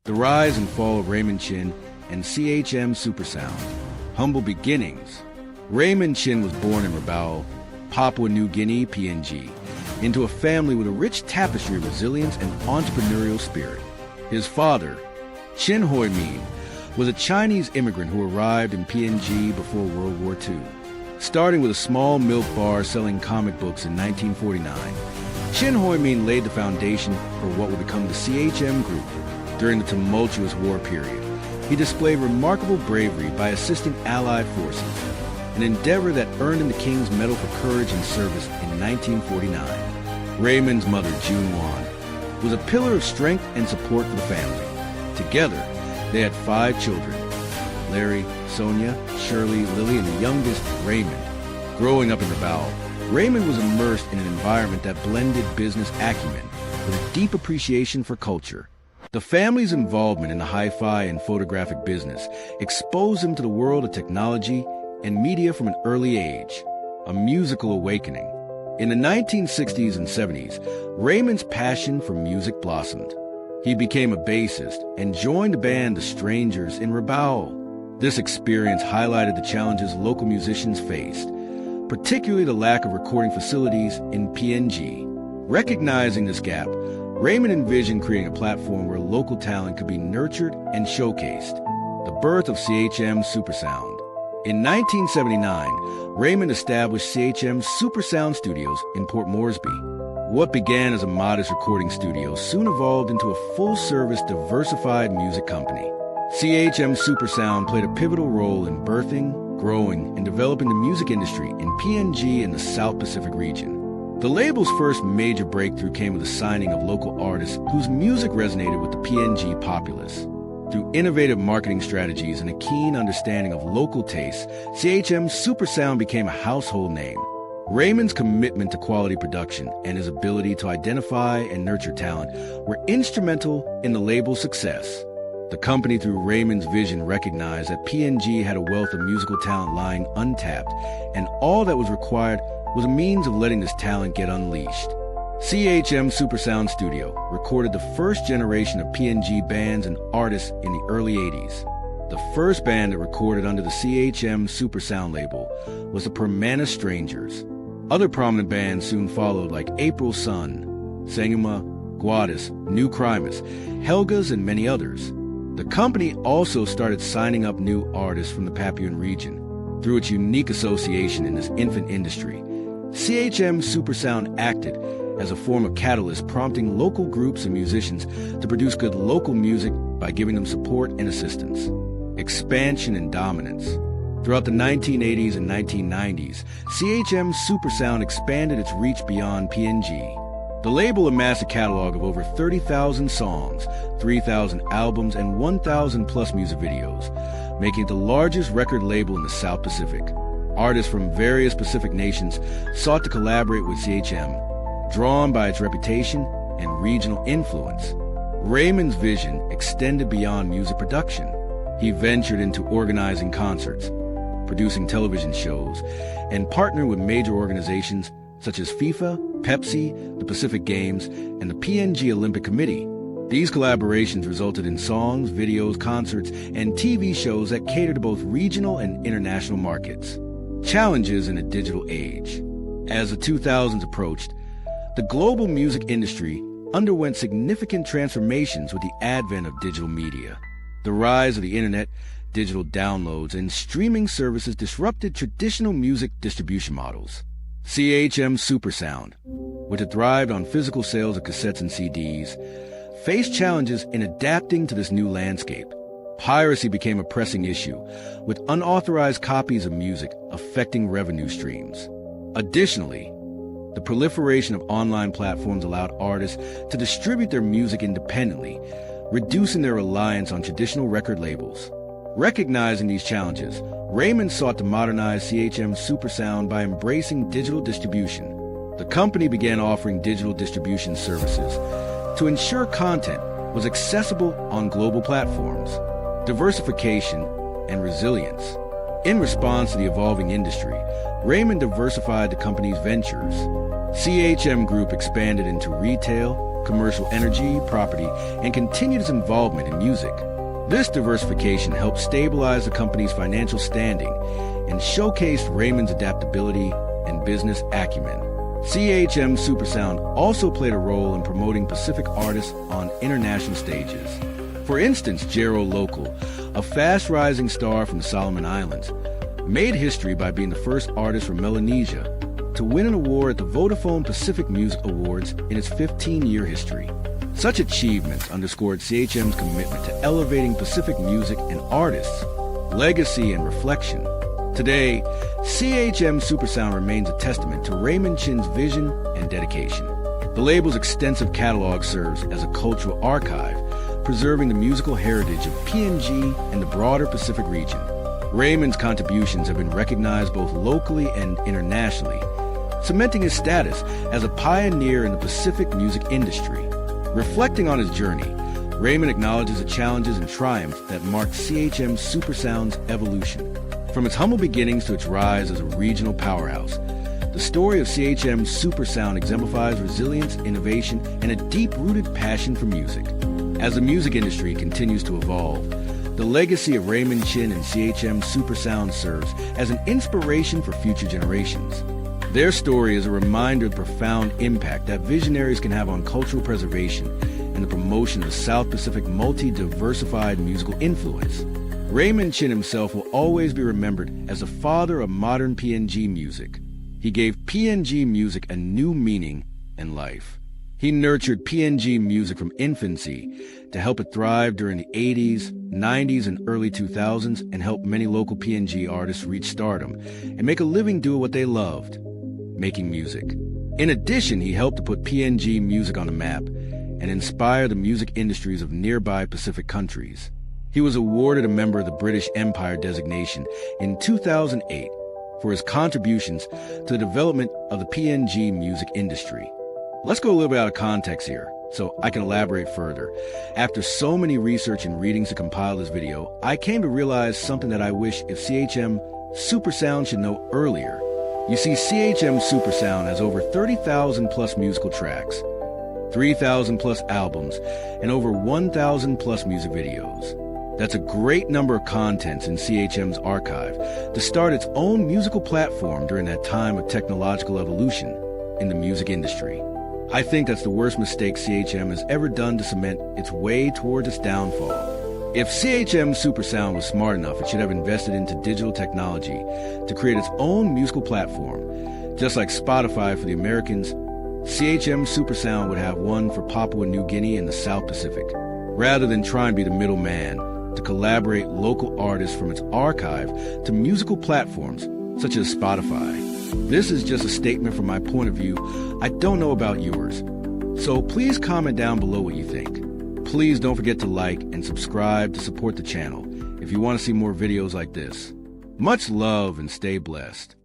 The rise and fall of Raymond Chin and Chm Supersound. Humble beginnings. Raymond Chin was born in Rabaul, Papua New Guinea, PNG, into a family with a rich tapestry of resilience and entrepreneurial spirit. His father, Chin Min, was a Chinese immigrant who arrived in PNG before World War II. Starting with a small milk bar selling comic books in 1949, Chin Min laid the foundation for what would become the Chm Group during the tumultuous war period. He displayed remarkable bravery by assisting Allied forces, an endeavor that earned him the King's Medal for Courage and Service in 1949. Raymond's mother, June Wan, was a pillar of strength and support for the family. Together, they had 5 children: Larry, Sonia, Shirley, Lily, and the youngest, Raymond. Growing up in Rabaul, Raymond was immersed in an environment that blended business acumen with a deep appreciation for culture. The family's involvement in the hi-fi and photographic business exposed him to the world of technology and media from an early age, a musical awakening. In the 1960s and 70s, Raymond's passion for music blossomed. He became a bassist and joined the band The Strangers in Rabaul. This experience highlighted the challenges local musicians faced, particularly the lack of recording facilities in PNG. Recognizing this gap, Raymond envisioned creating a platform where local talent could be nurtured and showcased, the birth of Chm Supersound. In 1979, Raymond established Chm Supersound Studios in Port Moresby. What began as a modest recording studio soon evolved into a full-service, diversified music company. Chm Supersound played a pivotal role in birthing, growing, and developing the music industry in PNG and the South Pacific region. The label's first major breakthrough came with the signing of local artists whose music resonated with the PNG populace. Through innovative marketing strategies and a keen understanding of local tastes, Chm Supersound became a household name. Raymond's commitment to quality production and his ability to identify and nurture talent were instrumental in the label's success. The company, through Raymond's vision, recognized that PNG had a wealth of musical talent lying untapped, and all that was required was a means of letting this talent get unleashed. Chm Supersound Studio recorded the first generation of PNG bands and artists in the early 80s. The first band that recorded under the Chm Supersound label was the Permanent Strangers. Other prominent bands soon followed, like April Sun, Sanguma, Guadis, New Crimus, Helgas, and many others. The company also started signing up new artists from the Papuan region. Through its unique association in this infant industry, Chm Supersound acted as a form of catalyst, prompting local groups and musicians to produce good local music by giving them support and assistance. Expansion and dominance. Throughout the 1980s and 1990s, Chm Supersound expanded its reach beyond PNG. The label amassed a catalog of over 30,000 songs, 3,000 albums, and 1,000 plus music videos, making it the largest record label in the South Pacific. Artists from various Pacific nations sought to collaborate with Chm, drawn by its reputation and regional influence. Raymond's vision extended beyond music production. He ventured into organizing concerts, producing television shows, and partnered with major organizations such as FIFA, Pepsi, the Pacific Games, and the PNG Olympic Committee. These collaborations resulted in songs, videos, concerts, and TV shows that cater to both regional and international markets. Challenges in a digital age. As the 2000s approached, the global music industry underwent significant transformations with the advent of digital media. The rise of the internet, digital downloads, and streaming services disrupted traditional music distribution models. Chm Supersound, which had thrived on physical sales of cassettes and CDs, faced challenges in adapting to this new landscape. Piracy became a pressing issue, with unauthorized copies of music affecting revenue streams. Additionally, the proliferation of online platforms allowed artists to distribute their music independently, reducing their reliance on traditional record labels. Recognizing these challenges, Raymond sought to modernize Chm Supersound by embracing digital distribution. The company began offering digital distribution services to ensure content was accessible on global platforms. Diversification and resilience. In response to the evolving industry, Raymond diversified the company's ventures. Chm Group expanded into retail, commercial energy, property, and continued its involvement in music. This diversification helped stabilize the company's financial standing and showcased Raymond's adaptability and business acumen. Chm Supersound also played a role in promoting Pacific artists on international stages. For instance, Gerald Local, a fast-rising star from the Solomon Islands, made history by being the first artist from Melanesia to win an award at the Vodafone Pacific Music Awards in its 15-year history. Such achievements underscored CHM's commitment to elevating Pacific music and artists, legacy, and reflection. Today, Chm Supersound remains a testament to Raymond Chin's vision and dedication. The label's extensive catalog serves as a cultural archive, preserving the musical heritage of PNG and the broader Pacific region. Raymond's contributions have been recognized both locally and internationally, cementing his status as a pioneer in the Pacific music industry. Reflecting on his journey, Raymond acknowledges the challenges and triumphs that marked Chm Supersound's evolution. From its humble beginnings to its rise as a regional powerhouse, the story of Chm Supersound exemplifies resilience, innovation, and a deep-rooted passion for music. As the music industry continues to evolve, the legacy of Raymond Chin and Chm Supersound serves as an inspiration for future generations. Their story is a reminder of the profound impact that visionaries can have on cultural preservation and the promotion of the South Pacific multi-diversified musical influence. Raymond Chin himself will always be remembered as the father of modern PNG music. He gave PNG music a new meaning and life. He nurtured PNG music from infancy to help it thrive during the 80s, 90s, and early 2000s, and help many local PNG artists reach stardom and make a living doing what they loved, making music. In addition, he helped to put PNG music on the map and inspire the music industries of nearby Pacific countries. He was awarded a Member of the British Empire designation in 2008 for his contributions to the development of the PNG music industry. Let's go a little bit out of context here, so I can elaborate further. After so many research and readings to compile this video, I came to realize something that I wish if Chm Supersound should know earlier. You see, Chm Supersound has over 30,000 plus musical tracks, 3,000 plus albums, and over 1,000 plus music videos. That's a great number of contents in CHM's archive to start its own musical platform during that time of technological evolution in the music industry. I think that's the worst mistake CHM has ever done to cement its way towards its downfall. If Chm Supersound was smart enough, it should have invested into digital technology to create its own musical platform. Just like Spotify for the Americans, Chm Supersound would have one for Papua New Guinea and the South Pacific, rather than try and be the middleman to collaborate local artists from its archive to musical platforms such as Spotify. This is just a statement from my point of view. I don't know about yours. So please comment down below what you think. Please don't forget to like and subscribe to support the channel if you want to see more videos like this. Much love and stay blessed.